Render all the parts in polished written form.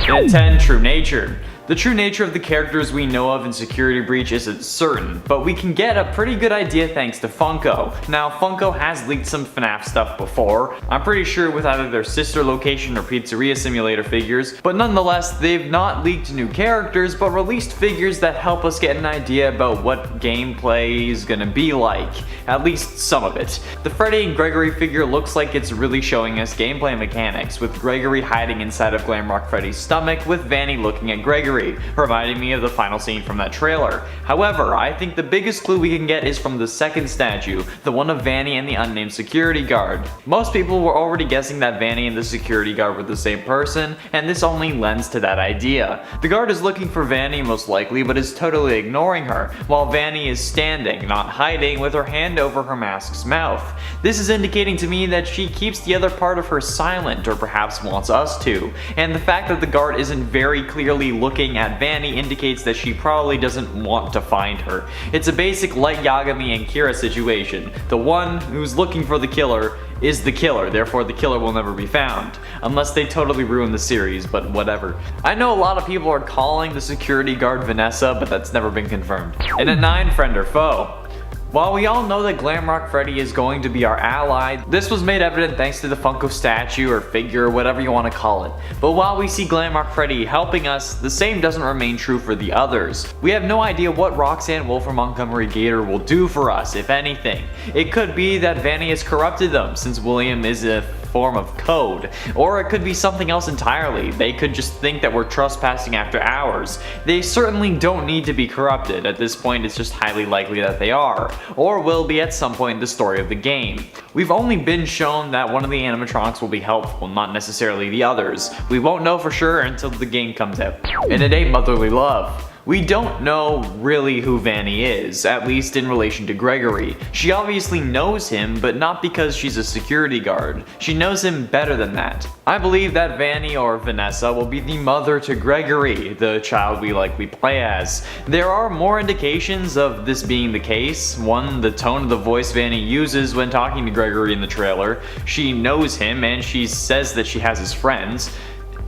And at 10, true nature. The true nature of the characters we know of in Security Breach isn't certain, but we can get a pretty good idea thanks to Funko. Now, Funko has leaked some FNAF stuff before, I'm pretty sure with either their sister location or Pizzeria Simulator figures, but nonetheless, they've not leaked new characters, but released figures that help us get an idea about what gameplay is gonna be like. At least some of it. The Freddy and Gregory figure looks like it's really showing us gameplay mechanics, with Gregory hiding inside of Glamrock Freddy's stomach, with Vanny looking at Gregory, reminding me of the final scene from that trailer. However, I think the biggest clue we can get is from the second statue, the one of Vanny and the unnamed security guard. Most people were already guessing that Vanny and the security guard were the same person, and this only lends to that idea. The guard is looking for Vanny most likely, but is totally ignoring her, while Vanny is standing, not hiding, with her hand over her mask's mouth. This is indicating to me that she keeps the other part of her silent, or perhaps wants us to, and the fact that the guard isn't very clearly looking at Vanny indicates that she probably doesn't want to find her. It's a basic Light Yagami and Kira situation. The one who's looking for the killer is the killer, therefore the killer will never be found. Unless they totally ruin the series, but whatever. I know a lot of people are calling the security guard Vanessa, but that's never been confirmed. And at 9, friend or foe. While we all know that Glamrock Freddy is going to be our ally, this was made evident thanks to the Funko statue or figure or whatever you want to call it. But while we see Glamrock Freddy helping us, the same doesn't remain true for the others. We have no idea what Roxanne, Wolf, or Montgomery Gator will do for us, if anything. It could be that Vanny has corrupted them, since William is a form of code, or it could be something else entirely. They could just think that we're trespassing after hours. They certainly don't need to be corrupted. At this point, it's just highly likely that they are, or will be at some point in the story of the game. We've only been shown that one of the animatronics will be helpful, not necessarily the others. We won't know for sure until the game comes out. And it ain't motherly love. We don't know really who Vanny is, at least in relation to Gregory. She obviously knows him, but not because she's a security guard. She knows him better than that. I believe that Vanny or Vanessa will be the mother to Gregory, the child we likely play as. There are more indications of this being the case. One, the tone of the voice Vanny uses when talking to Gregory in the trailer. She knows him and she says that she has his friends.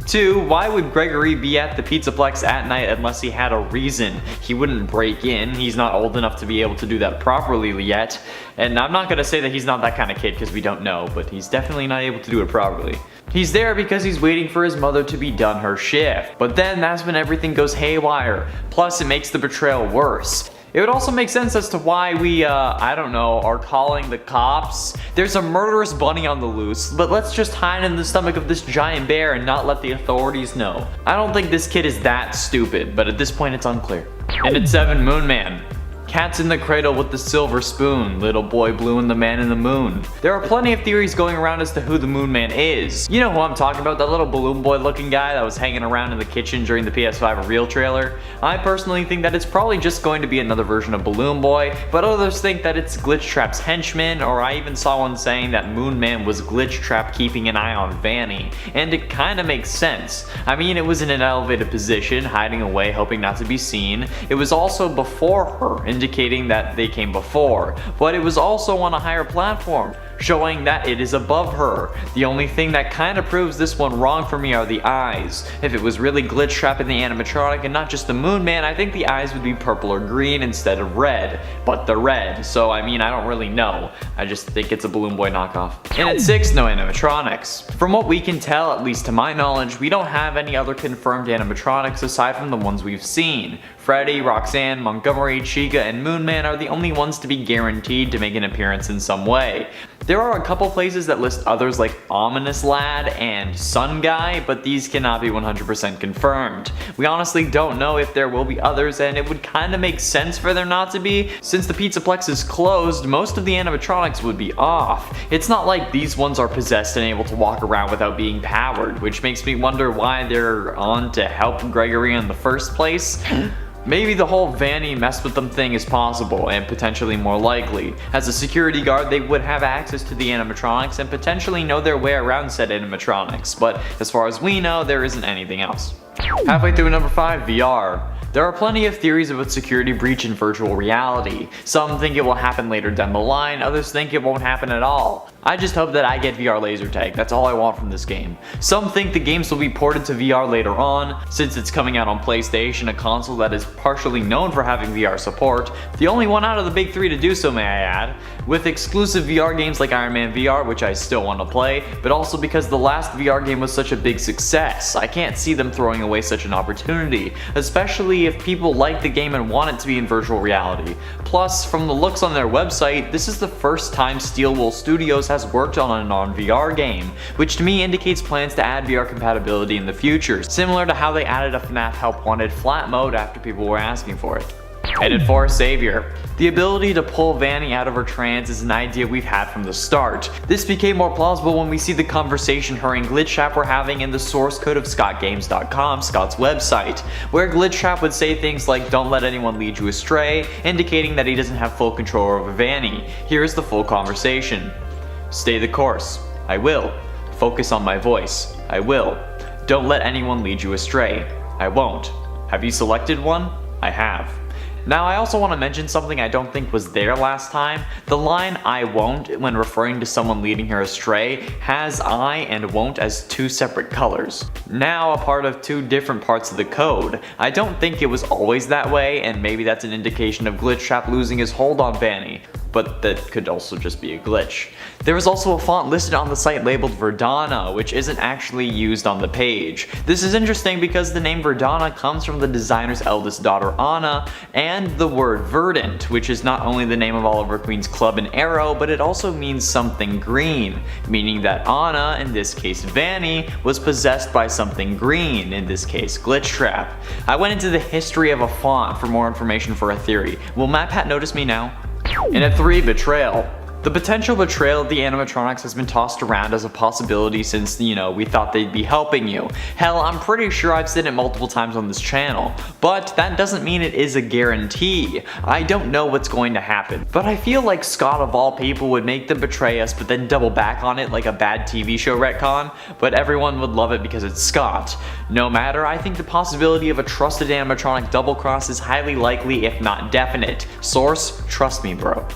2, why would Gregory be at the Pizzaplex at night unless he had a reason? He wouldn't break in, he's not old enough to be able to do that properly yet. And I'm not gonna say that he's not that kind of kid because we don't know, but he's definitely not able to do it properly. He's there because he's waiting for his mother to be done her shift. But then that's when everything goes haywire. Plus it makes the betrayal worse. It would also make sense as to why we, I don't know, are calling the cops. There's a murderous bunny on the loose, but let's just hide in the stomach of this giant bear and not let the authorities know. I don't think this kid is that stupid, but at this point it's unclear. And at 7, Moon Man. Cat's in the cradle with the silver spoon, little boy blue and the man in the moon. There are plenty of theories going around as to who the Moon Man is. You know who I'm talking about, that little balloon boy looking guy that was hanging around in the kitchen during the PS5 reveal trailer. I personally think that it's probably just going to be another version of Balloon Boy, but others think that it's Glitchtrap's henchman, or I even saw one saying that Moon Man was Glitchtrap keeping an eye on Vanny. And it kinda makes sense. I mean, it was in an elevated position, hiding away, hoping not to be seen. It was also before her, indicating that they came before, but it was also on a higher platform, showing that it is above her. The only thing that kinda proves this one wrong for me are the eyes. If it was really Glitchtrap in the animatronic and not just the Moon Man, I think the eyes would be purple or green instead of red, but they're red, so I mean I don't really know. I just think it's a Balloon Boy knockoff. And at 6, no animatronics. From what we can tell, at least to my knowledge, we don't have any other confirmed animatronics aside from the ones we've seen. Freddy, Roxanne, Montgomery, Chica, and Moon Man are the only ones to be guaranteed to make an appearance in some way. There are a couple places that list others like Ominous Lad and Sun Guy, but these cannot be 100% confirmed. We honestly don't know if there will be others, and it would kinda make sense for there not to be. Since the Pizzaplex is closed, most of the animatronics would be off. It's not like these ones are possessed and able to walk around without being powered, which makes me wonder why they're on to help Gregory in the first place. Maybe the whole Vanny mess with them thing is possible, and potentially more likely. As a security guard, they would have access to the animatronics and potentially know their way around said animatronics, but as far as we know, there isn't anything else. Halfway through number 5, VR. There are plenty of theories about security breach in virtual reality. Some think it will happen later down the line, others think it won't happen at all. I just hope that I get VR laser tag, that's all I want from this game. Some think the games will be ported to VR later on, since it's coming out on PlayStation, a console that is partially known for having VR support, the only one out of the big three to do so, may I add, with exclusive VR games like Iron Man VR, which I still want to play, but also because the last VR game was such a big success. I can't see them throwing away such an opportunity, especially if people like the game and want it to be in virtual reality. Plus, from the looks on their website, this is the first time Steelwool Studios has worked on a non-VR game, which to me indicates plans to add VR compatibility in the future, similar to how they added a FNAF Help Wanted flat mode after people were asking for it. Headed for a savior. The ability to pull Vanny out of her trance is an idea we've had from the start. This became more plausible when we see the conversation her and Glitchtrap were having in the source code of ScottGames.com, Scott's website, where Glitchtrap would say things like "don't let anyone lead you astray," indicating that he doesn't have full control over Vanny. Here is the full conversation. Stay the course. I will. Focus on my voice. I will. Don't let anyone lead you astray. I won't. Have you selected one? I have. Now I also want to mention something I don't think was there last time. The line "I won't" when referring to someone leading her astray has "I" and "won't" as two separate colors. Now a part of two different parts of the code. I don't think it was always that way, and maybe that's an indication of Glitchtrap losing his hold on Vanny, but that could also just be a glitch. There is also a font listed on the site labeled Verdana, which isn't actually used on the page. This is interesting because the name Verdana comes from the designer's eldest daughter Anna, and the word verdant, which is not only the name of Oliver Queen's club and arrow, but it also means something green, meaning that Anna, in this case Vanny, was possessed by something green, in this case Glitchtrap. I went into the history of a font for more information for a theory. Will MatPat notice me now? In at 3, betrayal. The potential betrayal of the animatronics has been tossed around as a possibility since, we thought they'd be helping you. Hell, I'm pretty sure I've said it multiple times on this channel, but that doesn't mean it is a guarantee. I don't know what's going to happen, but I feel like Scott of all people would make them betray us but then double back on it like a bad TV show retcon, but everyone would love it because it's Scott. No matter, I think the possibility of a trusted animatronic double cross is highly likely if not definite. Source, trust me bro.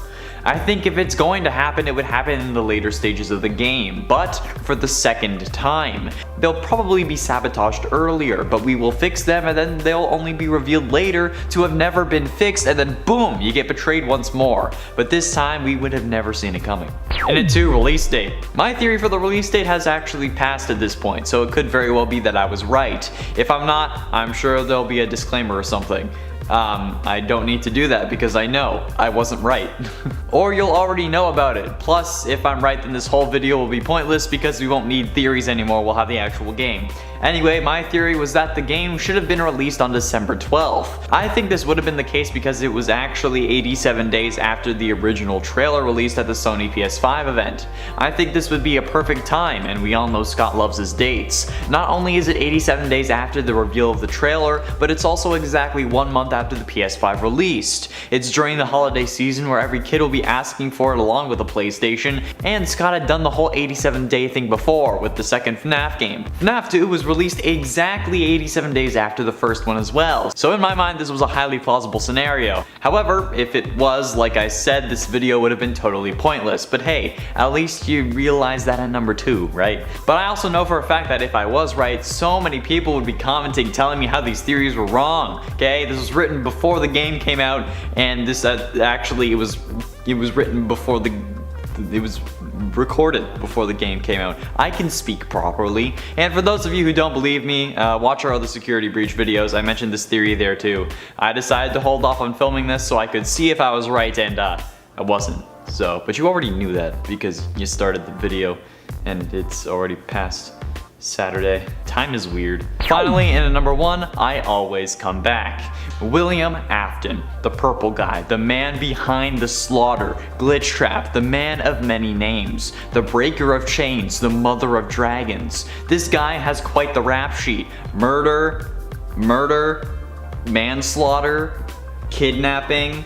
I think if it's going to happen, it would happen in the later stages of the game, but for the second time. They'll probably be sabotaged earlier, but we will fix them and then they'll only be revealed later to have never been fixed, and then boom, you get betrayed once more. But this time, we would have never seen it coming. And at 2, release date. My theory for the release date has actually passed at this point, so it could very well be that I was right. If I'm not, I'm sure there'll be a disclaimer or something. I don't need to do that because I know I wasn't right. Or you'll already know about it. Plus, if I'm right, then this whole video will be pointless because we won't need theories anymore, we'll have the actual game. Anyway, my theory was that the game should have been released on December 12th. I think this would have been the case because it was actually 87 days after the original trailer released at the Sony PS5 event. I think this would be a perfect time, and we all know Scott loves his dates. Not only is it 87 days after the reveal of the trailer, but it's also exactly 1 month after the PS5 released. It's during the holiday season where every kid will be asking for it along with a PlayStation, and Scott had done the whole 87-day thing before with the second FNAF game. FNAF 2 was released exactly 87 days after the first one as well, so in my mind this was a highly plausible scenario. However, if it was, like I said, this video would have been totally pointless, but hey, at least you realize that at number 2, right? But I also know for a fact that if I was right, so many people would be commenting telling me how these theories were wrong, okay? This was written before the game came out, and this actually it was written before it was recorded before the game came out. I can speak properly. And for those of you who don't believe me, watch our other security breach videos. I mentioned this theory there too. I decided to hold off on filming this so I could see if I was right, and I wasn't. So, but you already knew that because you started the video and it's already past Saturday. Time is weird. Finally, in at number 1, I always come back. William Afton, the purple guy, the man behind the slaughter, Glitchtrap, the man of many names, the breaker of chains, the mother of dragons. This guy has quite the rap sheet. Murder, manslaughter, kidnapping,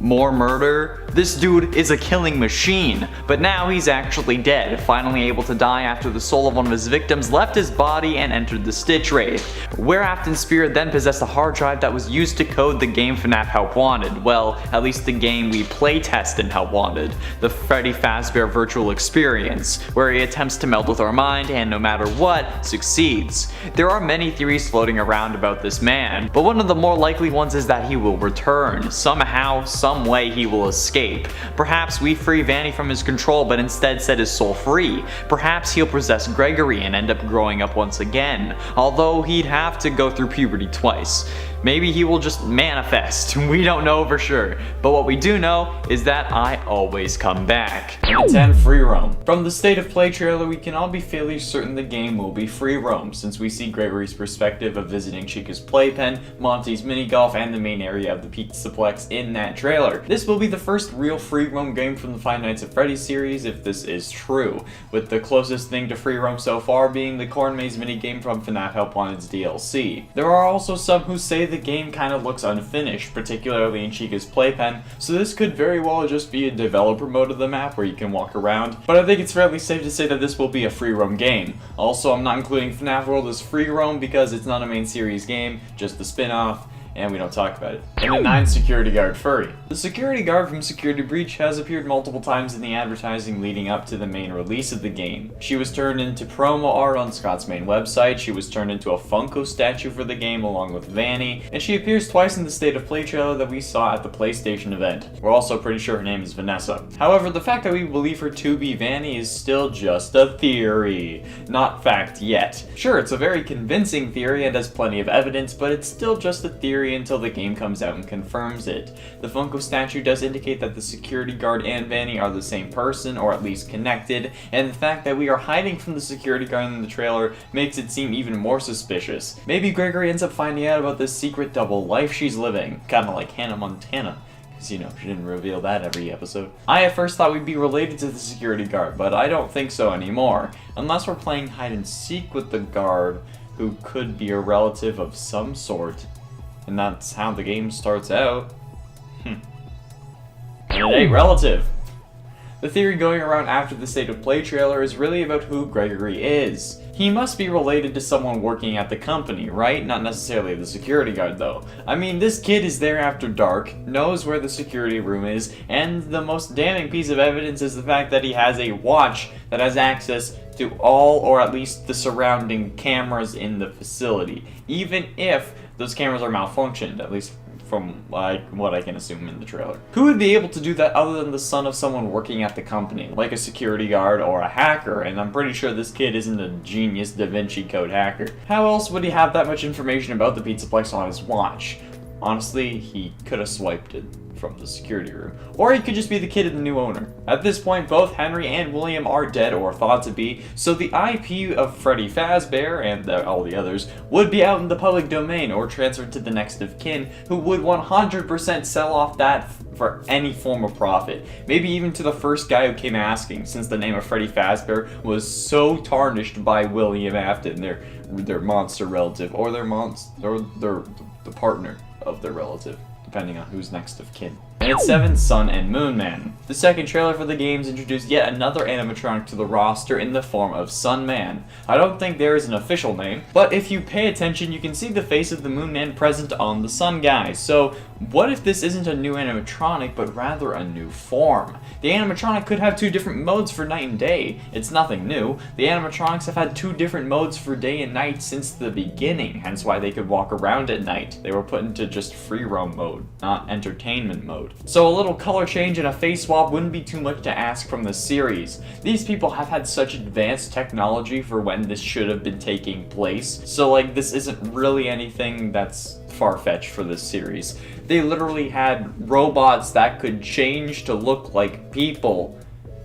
More murder? This dude is a killing machine, but now he's actually dead, finally able to die after the soul of one of his victims left his body and entered the Stitch Wraith. Werehaften's spirit then possessed a hard drive that was used to code the game FNAF Help Wanted, well, at least the game we playtest in Help Wanted, the Freddy Fazbear virtual experience, where he attempts to meld with our mind and no matter what, succeeds. There are many theories floating around about this man, but one of the more likely ones is that he will return. Somehow, some way he will escape. Perhaps we free Vanny from his control but instead set his soul free. Perhaps he'll possess Gregory and end up growing up once again, although he'd have to go through puberty twice. Maybe he will just manifest, we don't know for sure, but what we do know is that I always come back. Number 10, free roam. From the State of Play trailer, we can all be fairly certain the game will be free roam, since we see Gregory's perspective of visiting Chica's playpen, Monty's mini golf, and the main area of the Pizzaplex in that trailer. This will be the first real free roam game from the Five Nights at Freddy series if this is true, with the closest thing to free roam so far being the Corn Maze minigame from FNAF Help Wanted's DLC. There are also some who say the game kind of looks unfinished, particularly in Chica's playpen, so this could very well just be a developer mode of the map where you can walk around, but I think it's fairly safe to say that this will be a free roam game. Also, I'm not including FNAF World as free roam because it's not a main series game, just the spin-off, and we don't talk about it. Number 9, security guard Furry. The security guard from Security Breach has appeared multiple times in the advertising leading up to the main release of the game. She was turned into promo art on Scott's main website, she was turned into a Funko statue for the game along with Vanny, and she appears twice in the State of Play trailer that we saw at the PlayStation event. We're also pretty sure her name is Vanessa. However, the fact that we believe her to be Vanny is still just a theory, not fact yet. Sure, it's a very convincing theory and has plenty of evidence, but it's still just a theory until the game comes out and confirms it. The Funko statue does indicate that the security guard and Vanny are the same person, or at least connected, and the fact that we are hiding from the security guard in the trailer makes it seem even more suspicious. Maybe Gregory ends up finding out about this secret double life she's living, kinda like Hannah Montana. You know, she didn't reveal that every episode. I at first thought we'd be related to the security guard, but I don't think so anymore. Unless we're playing hide and seek with the guard, who could be a relative of some sort. And that's how the game starts out. And a relative. The theory going around after the State of Play trailer is really about who Gregory is. He must be related to someone working at the company, right? Not necessarily the security guard though. I mean, this kid is there after dark, knows where the security room is, and the most damning piece of evidence is the fact that he has a watch that has access to all, or at least the surrounding cameras in the facility, even if those cameras are malfunctioned, at least from what I can assume in the trailer. Who would be able to do that other than the son of someone working at the company, like a security guard or a hacker, and I'm pretty sure this kid isn't a genius Da Vinci Code hacker. How else would he have that much information about the Pizzaplex on his watch? Honestly, he could have swiped it from the security room. Or he could just be the kid of the new owner. At this point, both Henry and William are dead or thought to be, so the IP of Freddy Fazbear and all the others would be out in the public domain or transferred to the next of kin, who would 100% sell off that for any form of profit. Maybe even to the first guy who came asking, since the name of Freddy Fazbear was so tarnished by William Afton, their monster relative, or the partner of their relative, depending on who's next of kin. And it's 7, Sun and Moon Man. The second trailer for the games introduced yet another animatronic to the roster in the form of Sun Man. I don't think there is an official name, but if you pay attention you can see the face of the Moon Man present on the Sun guy. So what if this isn't a new animatronic but rather a new form? The animatronic could have 2 different modes for night and day. It's nothing new. The animatronics have had 2 different modes for day and night since the beginning, hence why they could walk around at night. They were put into just free roam mode, not entertainment mode. So a little color change and a face swap wouldn't be too much to ask from the series. These people have had such advanced technology for when this should have been taking place, so like this isn't really anything that's far-fetched for this series. They literally had robots that could change to look like people,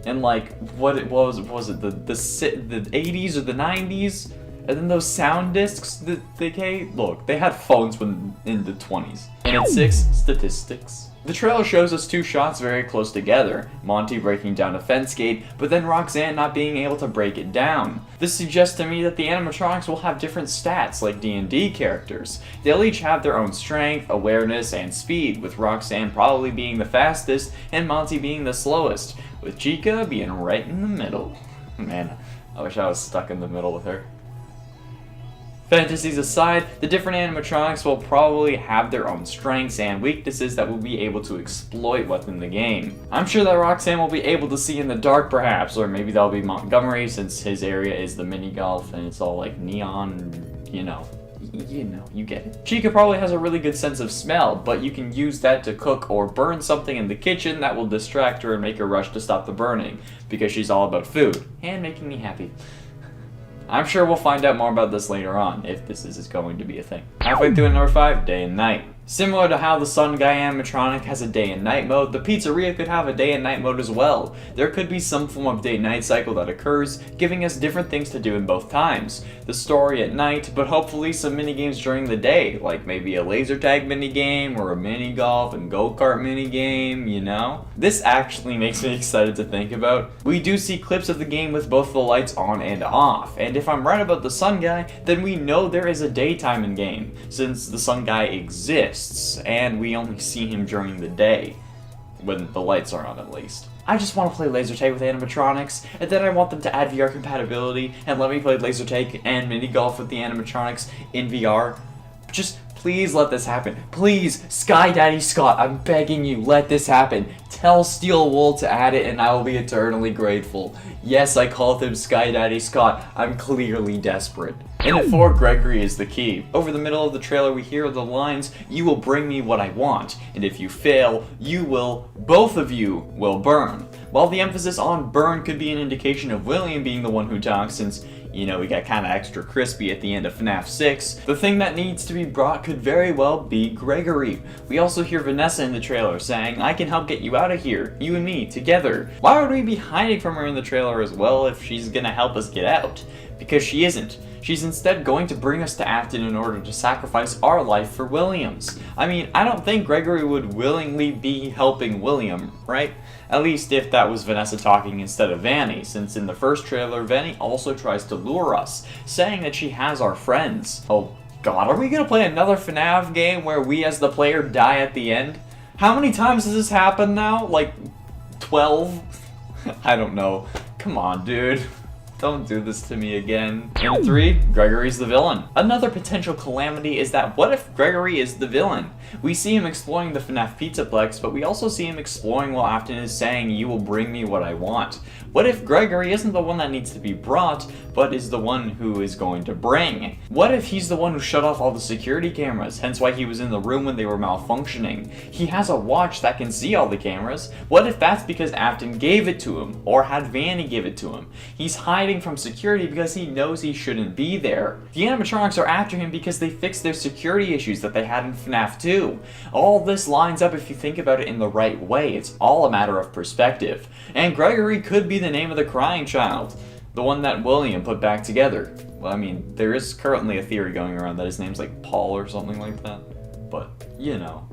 and like what it was the 80s or the 90s? And then those sound discs that they had, look, they had phones when in the 20s. And at 6, statistics. The trailer shows us two shots very close together, Monty breaking down a fence gate, but then Roxanne not being able to break it down. This suggests to me that the animatronics will have different stats like D&D characters. They'll each have their own strength, awareness, and speed, with Roxanne probably being the fastest and Monty being the slowest, with Chica being right in the middle. Man, I wish I was stuck in the middle with her. Fantasies aside, the different animatronics will probably have their own strengths and weaknesses that we'll be able to exploit within the game. I'm sure that Roxanne will be able to see in the dark perhaps, or maybe that'll be Montgomery since his area is the mini golf and it's all like neon, you know, you get it. Chica probably has a really good sense of smell, but you can use that to cook or burn something in the kitchen that will distract her and make her rush to stop the burning, because she's all about food and making me happy. I'm sure we'll find out more about this later on, if this is going to be a thing. Halfway through number 5, day and night. Similar to how the Sun Guy animatronic has a day and night mode, the pizzeria could have a day and night mode as well. There could be some form of day-night cycle that occurs, giving us different things to do in both times. The story at night, but hopefully some minigames during the day, like maybe a laser tag minigame or a mini golf and go-kart minigame, you know? This actually makes me excited to think about. We do see clips of the game with both the lights on and off, and if I'm right about the Sun Guy, then we know there is a daytime in game, since the Sun Guy exists. And we only see him during the day, when the lights are on at least. I just want to play laser tag with animatronics, and then I want them to add VR compatibility and let me play laser tag and mini golf with the animatronics in VR. Just please let this happen. Please, Sky Daddy Scott, I'm begging you, let this happen. Tell Steel Wool to add it and I will be eternally grateful. Yes, I called him Sky Daddy Scott. I'm clearly desperate. And at 4, Gregory is the key. Over the middle of the trailer we hear the lines, "You will bring me what I want, and if you fail, both of you will burn." While the emphasis on burn could be an indication of William being the one who talks, since, you know, we got kinda extra crispy at the end of FNAF 6, the thing that needs to be brought could very well be Gregory. We also hear Vanessa in the trailer saying, "I can help get you out of here, you and me, together." Why would we be hiding from her in the trailer as well if she's gonna help us get out? Because she isn't. She's instead going to bring us to Afton in order to sacrifice our life for William's. I mean, I don't think Gregory would willingly be helping William, right? At least if that was Vanessa talking instead of Vanny, since in the first trailer, Vanny also tries to lure us, saying that she has our friends. Oh god, are we gonna play another FNAF game where we as the player die at the end? How many times has this happened now? Like, 12? I don't know. Come on, dude. Don't do this to me again. And at 3, Gregory's the villain. Another potential calamity is that what if Gregory is the villain? We see him exploring the FNAF Pizzaplex, but we also see him exploring while Afton is saying, "You will bring me what I want." What if Gregory isn't the one that needs to be brought, but is the one who is going to bring? What if he's the one who shut off all the security cameras, hence why he was in the room when they were malfunctioning? He has a watch that can see all the cameras. What if that's because Afton gave it to him, or had Vanny give it to him? He's hiding from security because he knows he shouldn't be there. The animatronics are after him because they fixed their security issues that they had in FNAF 2. All this lines up if you think about it in the right way. It's all a matter of perspective. And Gregory could be the name of the crying child, the one that William put back together. Well, I mean, there is currently a theory going around that his name's like Paul or something like that, but you know.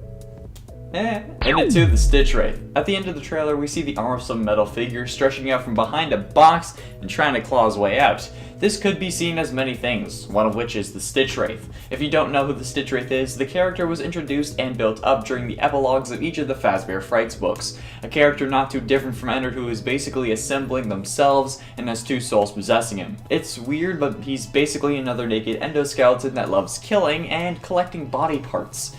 And at 2, the Stitch Wraith. At the end of the trailer, we see the arm of some metal figure stretching out from behind a box and trying to claw his way out. This could be seen as many things, one of which is the Stitch Wraith. If you don't know who the Stitch Wraith is, the character was introduced and built up during the epilogues of each of the Fazbear Frights books. A character not too different from Ender, who is basically assembling themselves and has 2 souls possessing him. It's weird, but he's basically another naked endoskeleton that loves killing and collecting body parts.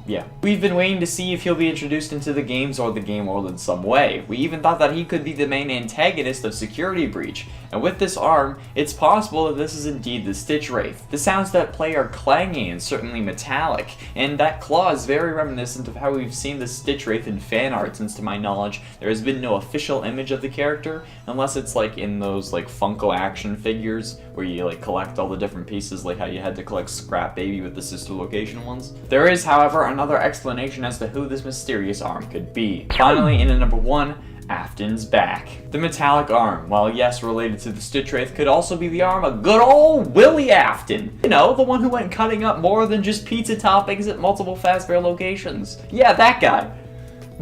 Yeah. We've been waiting to see if he'll be introduced into the games or the game world in some way. We even thought that he could be the main antagonist of Security Breach, and with this arm, it's possible that this is indeed the Stitch Wraith. The sounds that play are clangy and certainly metallic, and that claw is very reminiscent of how we've seen the Stitch Wraith in fan art, since to my knowledge, there has been no official image of the character, unless it's like in those like Funko action figures, where you like collect all the different pieces, like how you had to collect Scrap Baby with the sister location ones. There is, however, another explanation as to who this mysterious arm could be. Finally, in at number 1, Afton's back. The metallic arm, while yes related to the Stitch Wraith, could also be the arm of good old Willie Afton. You know, the one who went cutting up more than just pizza toppings at multiple Fazbear locations. Yeah, that guy.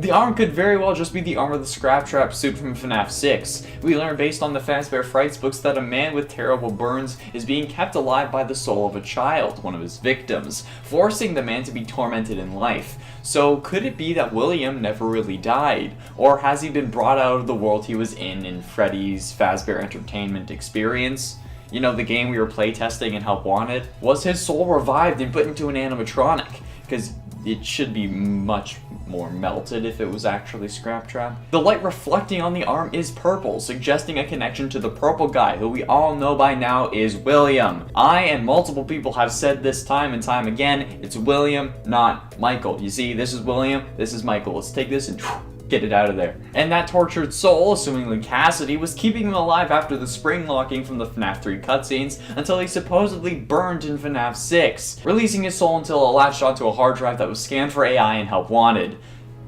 The arm could very well just be the arm of the Scrap Trap suit from FNAF 6. We learn based on the Fazbear Frights books that a man with terrible burns is being kept alive by the soul of a child, one of his victims, forcing the man to be tormented in life. So could it be that William never really died? Or has he been brought out of the world he was in Freddy's Fazbear Entertainment Experience? You know, the game we were playtesting in Help Wanted? Was his soul revived and put into an animatronic? Because it should be much more melted if it was actually Scrap Trap. The light reflecting on the arm is purple, suggesting a connection to the purple guy, who we all know by now is William. I and multiple people have said this time and time again, it's William, not Michael. You see, this is William, this is Michael. Let's take this and get it out of there. And that tortured soul, assumingly Cassidy, was keeping him alive after the spring locking from the FNAF 3 cutscenes until he supposedly burned in FNAF 6, releasing his soul until it latched onto a hard drive that was scanned for AI and Help Wanted.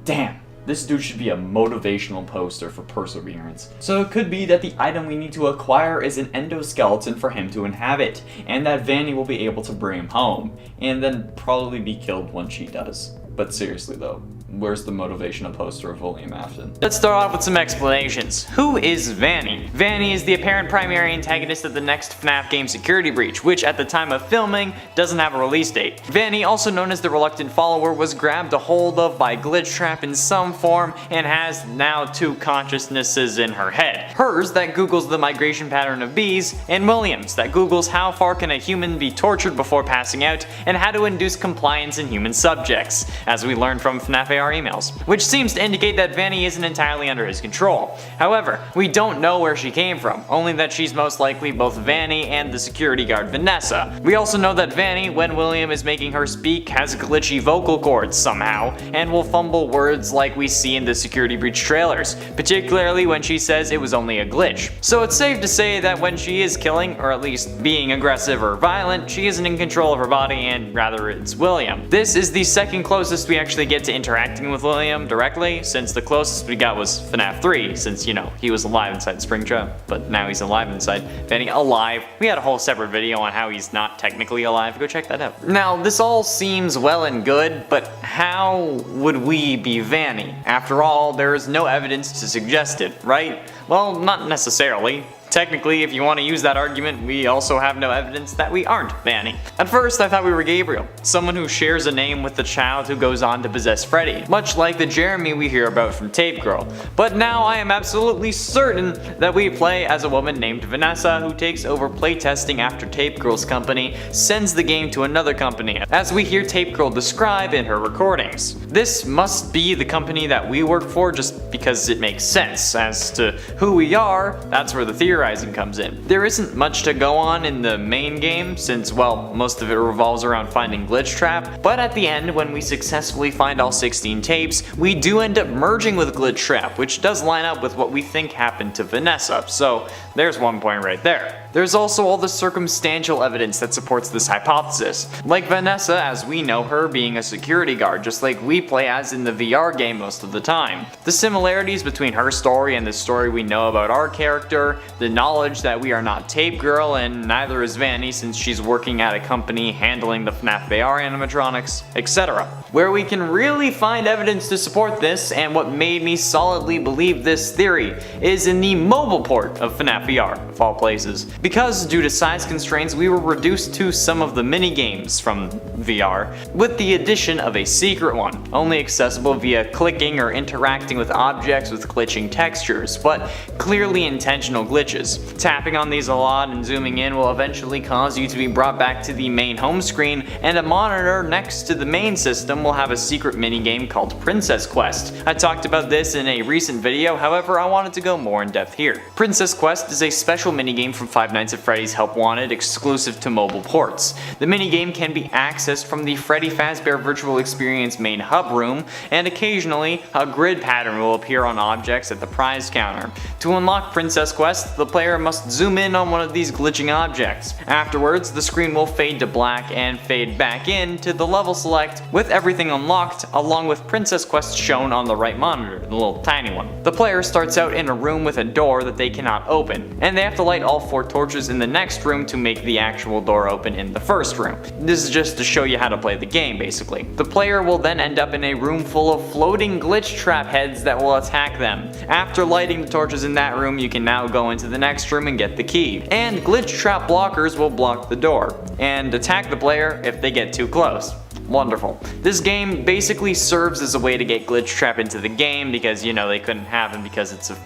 Damn. This dude should be a motivational poster for perseverance. So it could be that the item we need to acquire is an endoskeleton for him to inhabit, and that Vanny will be able to bring him home, and then probably be killed once she does. But seriously though, where's the motivational poster of William Afton? Let's start off with some explanations. Who is Vanny? Vanny is the apparent primary antagonist of the next FNAF game Security Breach, which at the time of filming doesn't have a release date. Vanny, also known as the Reluctant Follower, was grabbed a hold of by Glitch Trap in some form and has now two consciousnesses in her head. Hers that Googles the migration pattern of bees, and William's that Googles how far can a human be tortured before passing out and how to induce compliance in human subjects, as we learned from FNAF AR emails, which seems to indicate that Vanny isn't entirely under his control. However, we don't know where she came from, only that she's most likely both Vanny and the security guard Vanessa. We also know that Vanny, when William is making her speak, has glitchy vocal cords somehow, and will fumble words like we see in the Security Breach trailers, particularly when she says it was only a glitch. So it's safe to say that when she is killing, or at least being aggressive or violent, she isn't in control of her body, and rather it's William. This is the second closest we actually get to interacting with William directly, since the closest we got was FNAF 3, since, you know, he was alive inside Springtrap, but now he's alive inside Vanny. Alive. We had a whole separate video on how he's not technically alive. Go check that out. Now, this all seems well and good, but how would we be Vanny? After all, there is no evidence to suggest it, right? Well, not necessarily. Technically, if you want to use that argument, we also have no evidence that we aren't Vanny. At first, I thought we were Gabriel, someone who shares a name with the child who goes on to possess Freddy, much like the Jeremy we hear about from Tape Girl. But now I am absolutely certain that we play as a woman named Vanessa who takes over playtesting after Tape Girl's company sends the game to another company, as we hear Tape Girl describe in her recordings. This must be the company that we work for just because it makes sense. As to who we are, that's where the theorizing comes in. There isn't much to go on in the main game since, well, most of it revolves around finding Glitch Trap, but at the end when we successfully find all 16 tapes, we do end up merging with Glitch Trap, which does line up with what we think happened to Vanessa, so there's one point right there. There's also all the circumstantial evidence that supports this hypothesis, like Vanessa as we know her being a security guard just like we play as in the VR game most of the time. The similarities between her story and the story we know about our character, the knowledge that we are not Tape Girl and neither is Vanny since she's working at a company handling the FNAF AR animatronics, etc. Where we can really find evidence to support this, and what made me solidly believe this theory, is in the mobile port of FNAF VR, of all places. Because due to size constraints, we were reduced to some of the mini-games from VR, with the addition of a secret one, only accessible via clicking or interacting with objects with glitching textures, but clearly intentional glitches. Tapping on these a lot and zooming in will eventually cause you to be brought back to the main home screen, and a monitor next to the main system will have a secret minigame called Princess Quest. I talked about this in a recent video, however I wanted to go more in depth here. Princess Quest is a special minigame from Five Nights at Freddy's Help Wanted exclusive to mobile ports. The minigame can be accessed from the Freddy Fazbear Virtual Experience main hub room, and occasionally a grid pattern will appear on objects at the prize counter. To unlock Princess Quest, the player must zoom in on one of these glitching objects. Afterwards, the screen will fade to black and fade back in to the level select with everything unlocked, along with Princess Quest shown on the right monitor, the little tiny one. The player starts out in a room with a door that they cannot open, and they have to light all 4 torches in the next room to make the actual door open in the first room. This is just to show you how to play the game, basically. The player will then end up in a room full of floating glitch trap heads that will attack them. After lighting the torches in that room, you can now go into the next room and get the key. And glitch trap blockers will block the door and attack the player if they get too close. Wonderful. This game basically serves as a way to get glitch trap into the game because, you know, they couldn't have him because it's a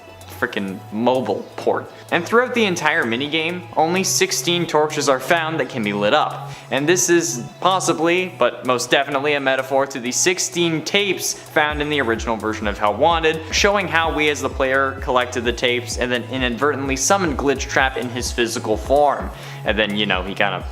freaking mobile port. And throughout the entire minigame, only 16 torches are found that can be lit up. And this is possibly, but most definitely, a metaphor to the 16 tapes found in the original version of Help Wanted, showing how we as the player collected the tapes and then inadvertently summoned Glitch Trap in his physical form. And then, you know, he kind of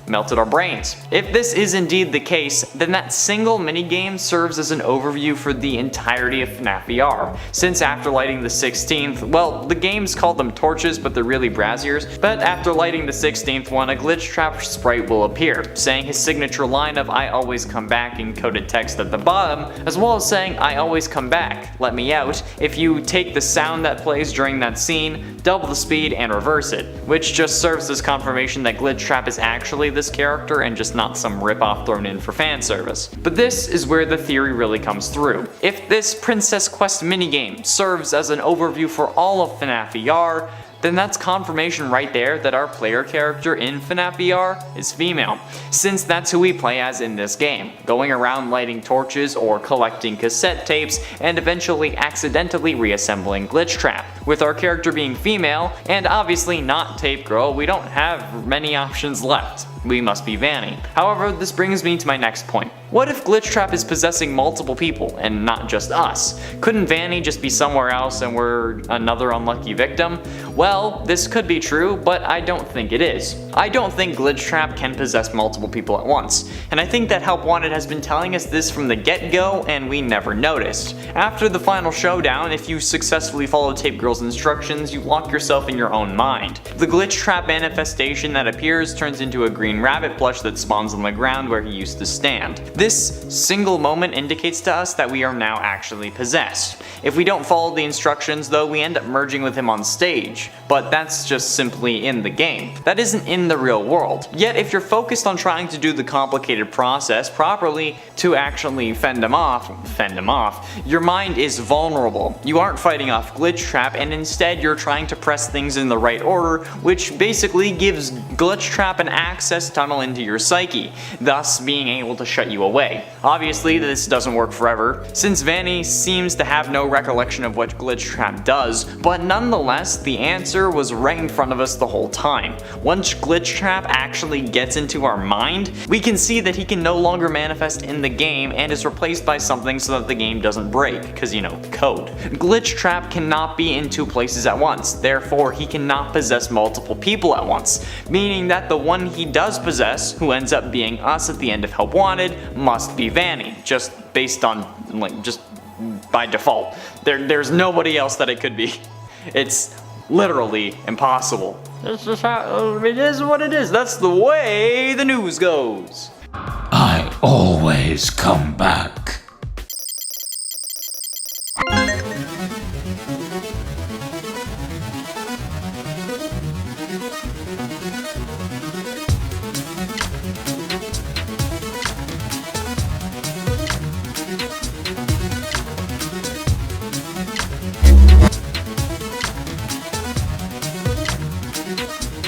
melted our brains. If this is indeed the case, then that single minigame serves as an overview for the entirety of FNAF VR. Since after lighting the 16th, well, the games called them torches, but they're really braziers, but after lighting the 16th one, a glitch trap sprite will appear, saying his signature line of "I always come back" in coded text at the bottom, as well as saying "I always come back, let me out" if you take the sound that plays during that scene, double the speed, and reverse it, which just serves as confirmation that Glitch Trap is actually this character and just not some ripoff thrown in for fan service. But this is where the theory really comes through. If this Princess Quest minigame serves as an overview for all of FNAF VR, then that's confirmation right there that our player character in FNAF VR is female, since that's who we play as in this game, going around lighting torches or collecting cassette tapes and eventually accidentally reassembling Glitch Trap. With our character being female, and obviously not Tape Girl, we don't have many options left. We must be Vanny. However, this brings me to my next point. What if Glitch Trap is possessing multiple people and not just us? Couldn't Vanny just be somewhere else and we're another unlucky victim? Well, this could be true, but I don't think it is. I don't think Glitch Trap can possess multiple people at once, and I think that Help Wanted has been telling us this from the get-go and we never noticed. After the final showdown, if you successfully follow Tape Girl's instructions, you lock yourself in your own mind. The Glitch Trap manifestation that appears turns into a green rabbit plush that spawns on the ground where he used to stand. This single moment indicates to us that we are now actually possessed. If we don't follow the instructions though, we end up merging with him on stage, but that's just simply in the game. That isn't in the real world. Yet if you're focused on trying to do the complicated process properly to actually fend him off, your mind is vulnerable. You aren't fighting off Glitch Trap, and instead you're trying to press things in the right order, which basically gives Glitch Trap an access tunnel into your psyche, thus being able to shut you away. Obviously this doesn't work forever, since Vanny seems to have no recollection of what Glitch Trap does, but nonetheless the answer was right in front of us the whole time. Once Glitch Trap actually gets into our mind, we can see that he can no longer manifest in the game and is replaced by something so that the game doesn't break, because you know, code. Glitch Trap cannot be in 2 places at once, therefore he cannot possess multiple people at once, meaning that the one he does possess, who ends up being us at the end of Help Wanted, must be Vanny, just based on, just by default. There's nobody else that it could be. It's literally impossible. It's just how, it is what it is. That's the way the news goes. I always come back.